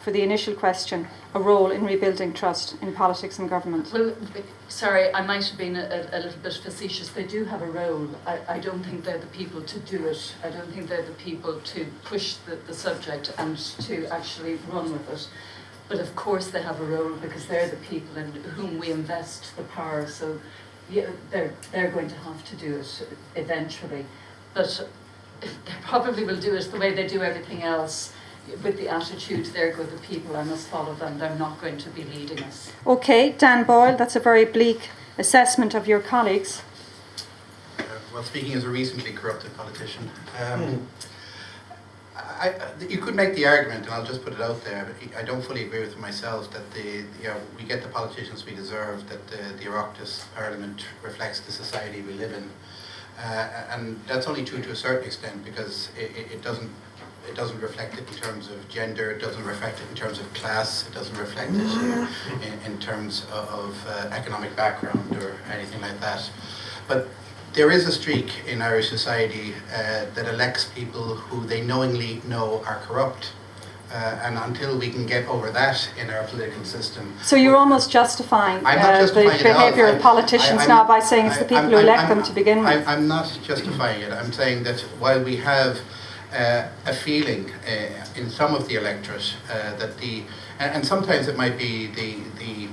for the initial question, a role in rebuilding trust in politics and government? Well, sorry, I might have been a little bit facetious. They do have a role. I don't think they're the people to do it. I don't think they're the people to push the subject and to actually run with it. But of course they have a role because they're the people in whom we invest the power. So yeah, they're going to have to do it eventually. But they probably will do it the way they do everything else, with the attitude, they're good people, I must follow them, they're not going to be leading us. Okay, Dan Boyle, that's a very bleak assessment of your colleagues. Well, speaking as a recently corrupted politician, you could make the argument, and I'll just put it out there, but I don't fully agree with it myself, that we get the politicians we deserve, that the Oireachtas Parliament reflects the society we live in. And that's only true to a certain extent, because it doesn't reflect it in terms of gender, it doesn't reflect it in terms of class, it doesn't reflect it in terms of economic background or anything like that. But there is a streak in Irish society that elects people who they knowingly know are corrupt. And until we can get over that in our political system... So you're almost justifying the behaviour of politicians now by saying it's the people who elect them to begin with. I'm not justifying it. I'm saying that while we have a feeling in some of the electorate that and sometimes it might be the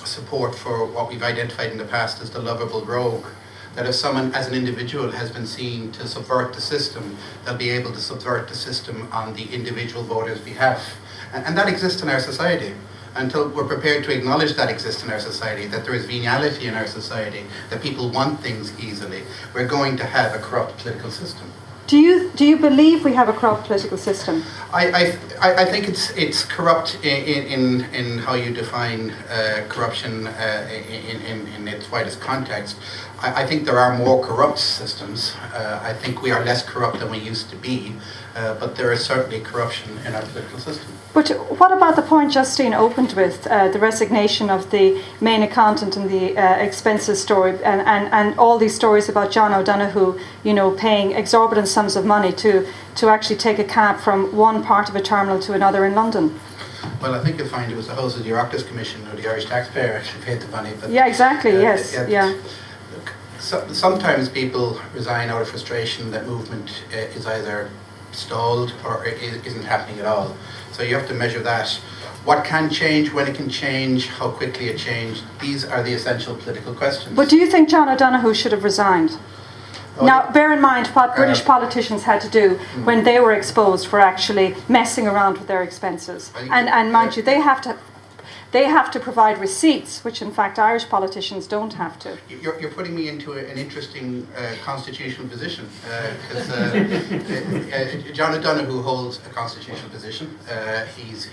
support for what we've identified in the past as the lovable rogue, that if someone as an individual has been seen to subvert the system, they'll be able to subvert the system on the individual voter's behalf. And that exists in our society. Until we're prepared to acknowledge that exists in our society, that there is venality in our society, that people want things easily, we're going to have a corrupt political system. Do you believe we have a corrupt political system? I think it's corrupt in how you define corruption in its widest context. I think there are more corrupt systems. I think we are less corrupt than we used to be, but there is certainly corruption in our political system. But what about the point Justine opened with, the resignation of the main accountant and the expenses story, and all these stories about John O'Donoghue, paying exorbitant sums of money to actually take a cab from one part of a terminal to another in London? Well, I think you'll find it was the house of the Oireachtas Commission or the Irish taxpayer actually paid the money. But, yeah, exactly, yes. Sometimes people resign out of frustration that movement is either stalled or isn't happening at all. So you have to measure that. What can change, when it can change, how quickly it changed. These are the essential political questions. But do you think John O'Donoghue should have resigned? Now, bear in mind what British politicians had to do when they were exposed for actually messing around with their expenses. And mind you, they have to provide receipts, which in fact Irish politicians don't have to. You're putting me into an interesting constitutional position, because John O'Donoghue holds a constitutional position. He's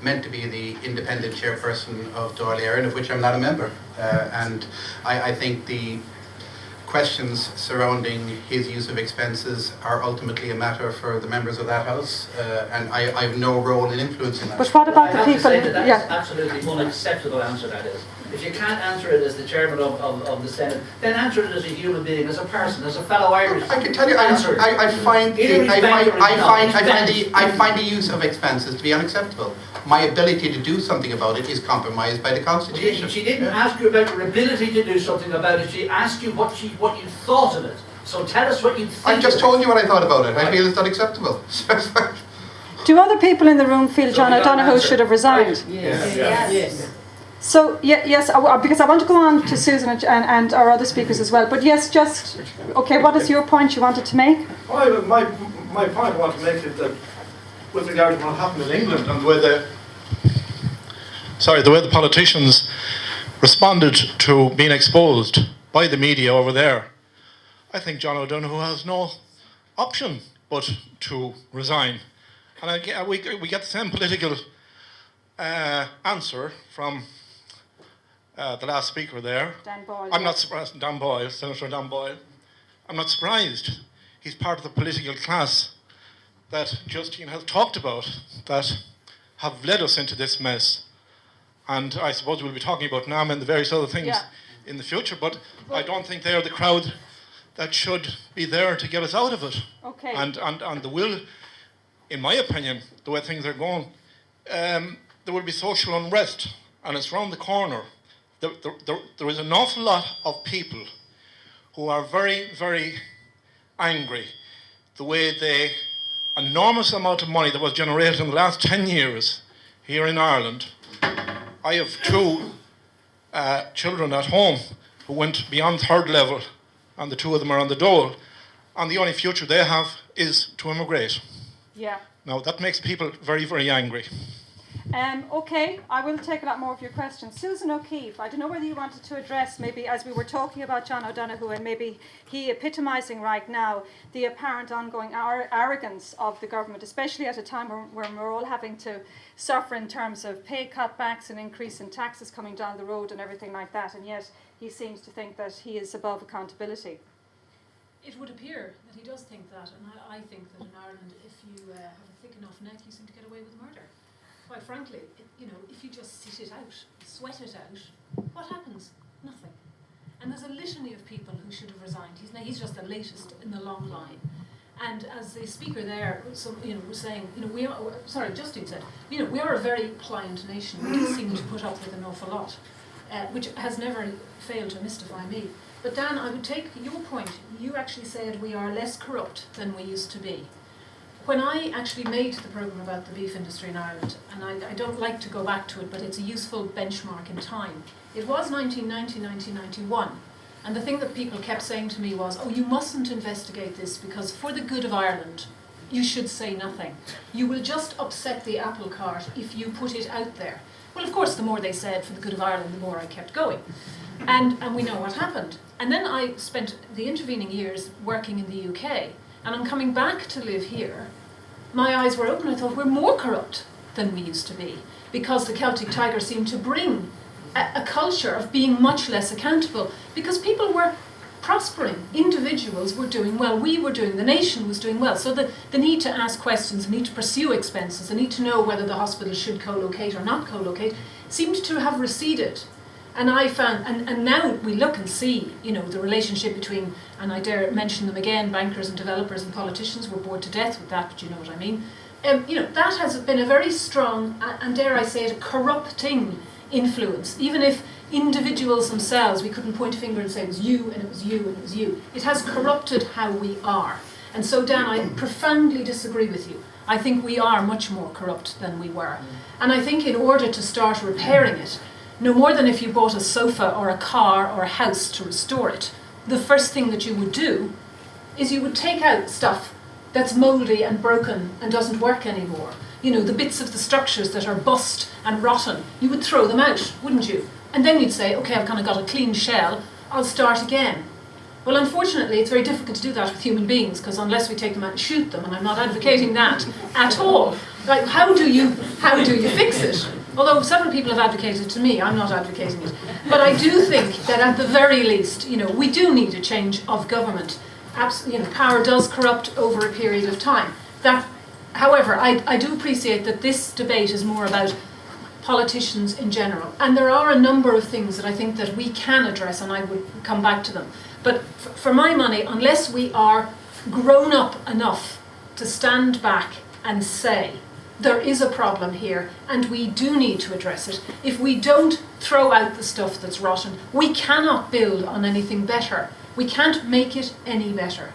meant to be the independent chairperson of Dáil Éireann, of which I'm not a member. And I think the questions surrounding his use of expenses are ultimately a matter for the members of that House, and I have no role in influencing that. But what about the people? That's absolutely unacceptable answer, that is. If you can't answer it as the chairman of the Senate, then answer it as a human being, as a person, as a fellow Irish. I can tell you, I find the use of expenses to be unacceptable. My ability to do something about it is compromised by the Constitution. She didn't ask you about your ability to do something about it. She asked you what you thought of it. So tell us what you think. I just told you what I thought about it. I feel it's unacceptable. Do other people in the room feel John O'Donoghue should have resigned? Yes. So yes, because I want to go on to Susan and our other speakers as well. But yes, okay. What is your point you wanted to make? Well, my point I want to make is that with regard to what happened in England and the way the politicians responded to being exposed by the media over there, I think John O'Donoghue has no option but to resign. And we get the same political answer from the last speaker there. Dan Boyle. I'm not surprised. Dan Boyle, Senator Dan Boyle. I'm not surprised. He's part of the political class that Justine has talked about that have led us into this mess. And I suppose we'll be talking about NAM and the various other things in the future, but I don't think they're the crowd that should be there to get us out of it. Okay. And the will, in my opinion, the way things are going, there will be social unrest, and it's round the corner. There is an awful lot of people who are very, very angry the way the enormous amount of money that was generated in the last 10 years here in Ireland. I have two children at home who went beyond third level, and the two of them are on the dole, and the only future they have is to immigrate. Yeah. Now, that makes people very, very angry. Okay, I will take a lot more of your questions. Susan O'Keeffe, I don't know whether you wanted to address, maybe as we were talking about John O'Donoghue, and maybe he epitomising right now the apparent ongoing arrogance of the government, especially at a time when we're all having to suffer in terms of pay cutbacks and increase in taxes coming down the road and everything like that, and yet he seems to think that he is above accountability. It would appear that he does think that, and I think that in Ireland, if you have a thick enough neck, you seem to get away with murder. Quite frankly, if you just sit it out, sweat it out, what happens? Nothing. And there's a litany of people who should have resigned. He's just the latest in the long line. And as the speaker there, was saying, Justine said, we are a very pliant nation. We do seem to put up with an awful lot, which has never failed to mystify me. But Dan, I would take your point. You actually said we are less corrupt than we used to be. When I actually made the programme about the beef industry in Ireland, and I don't like to go back to it, but it's a useful benchmark in time, it was 1990, 1991. And the thing that people kept saying to me was, oh, you mustn't investigate this because for the good of Ireland, you should say nothing. You will just upset the apple cart if you put it out there. Well, of course, the more they said for the good of Ireland, the more I kept going. And we know what happened. And then I spent the intervening years working in the UK, and I'm coming back to live here. My eyes were open. I thought we're more corrupt than we used to be because the Celtic Tiger seemed to bring a culture of being much less accountable because people were prospering. Individuals were doing well. We were doing, the nation was doing well. So the need to ask questions, the need to pursue expenses, the need to know whether the hospital should co-locate or not co-locate seemed to have receded. And I found, and now we look and see, the relationship between, and I dare mention them again, bankers and developers and politicians. We're bored to death with that, but you know what I mean. That has been a very strong, and dare I say it, corrupting influence. Even if individuals themselves, we couldn't point a finger and say it was you, and it was you, and it was you. It has corrupted how we are. And so, Dan, I profoundly disagree with you. I think we are much more corrupt than we were. And I think in order to start repairing it, no more than if you bought a sofa or a car or a house to restore it, the first thing that you would do is you would take out stuff that's mouldy and broken and doesn't work anymore. The bits of the structures that are bust and rotten, you would throw them out, wouldn't you? And then you'd say, okay, I've kind of got a clean shell, I'll start again. Well, unfortunately, it's very difficult to do that with human beings because unless we take them out and shoot them, and I'm not advocating that at all, like how do you fix it? Although several people have advocated to me, I'm not advocating it. But I do think that at the very least, we do need a change of government. Power does corrupt over a period of time. However, I do appreciate that this debate is more about politicians in general. And there are a number of things that I think that we can address, and I would come back to them. But for my money, unless we are grown up enough to stand back and say, there is a problem here and we do need to address it. If we don't throw out the stuff that's rotten, we cannot build on anything better. We can't make it any better.